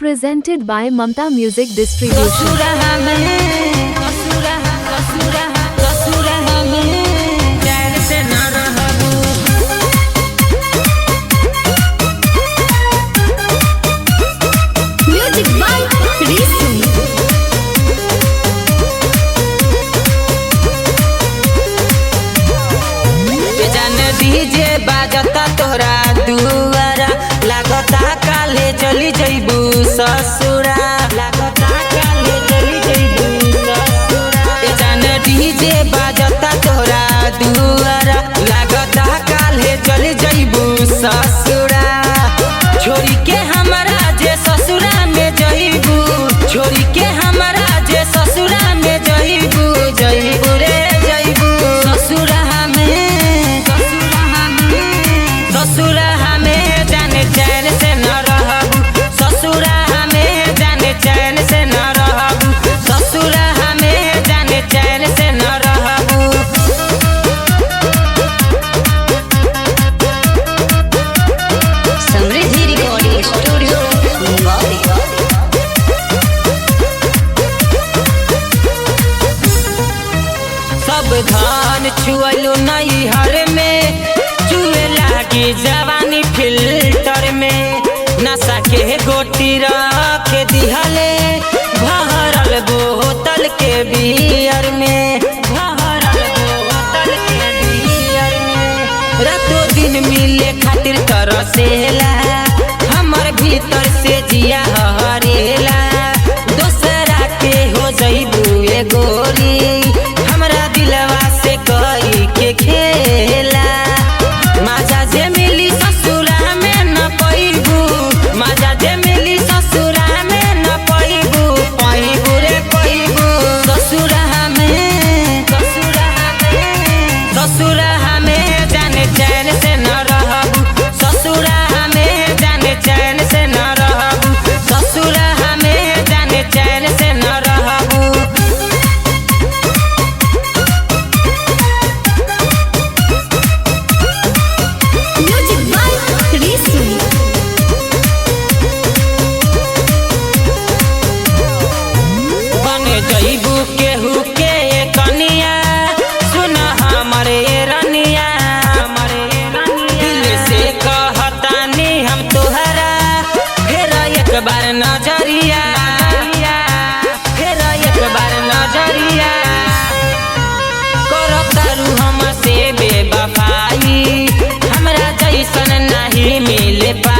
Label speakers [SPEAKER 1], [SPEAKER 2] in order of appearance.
[SPEAKER 1] Presented by Mamta Music Distribution.
[SPEAKER 2] Music by Risu.
[SPEAKER 3] DJ बाजता तोरा दुआरा लागता काले चली जइबू ससुरा लागता काले चली जइबू ससुरा ए जान डीजे बाजता तोरा दुआरा लागता काले चली जइबू ससुरा छोरी के हमरा जे ससुरा में जइबू छोरी के हमरा जे ससुरा में जइबू जइबू रे जइबू ससुरा ससुरा हमें जाने चैन से न रहबू ससुरा हमें जाने चैन से न रहबू ससुरा हमें जाने चैन से न रहबू
[SPEAKER 2] समृद्धि रिकॉर्डिंग स्टूडियो मुंबई।
[SPEAKER 3] सब धान छुअलू नहीं हर में चुए लागी जवानी फिल्टर में नशा के गोटी रख दिहले भरल बोतल के बियर में भरल बोतल के बियर में रातों दिन मिले खातिर तरसेला हमर भीतर से जिया हरेला दोसरा के हो जइबू ए गोरी हमरा दिलवा से कई के खेला माजा जे मिली ससुरा में न पइबू माजा जे मिली ससुरा में न पइबू पइबू रे पइबू ससुरा में ससुरा हमें जाने चैन से न रहबू ससुरा हमें जाने चैन से न रहबू ससुरा हमें जाने चैन से न रहबू
[SPEAKER 2] Music by Risu.
[SPEAKER 3] बन जइबू केहू के कनिया सुन हमरे रनिया दिल से कहतानी हम तोहरा फेर एक बार नजरिया फेर एक बार नजरिया करतारू हमसे बेवफाई हमरा जैसन नहीं मिले पा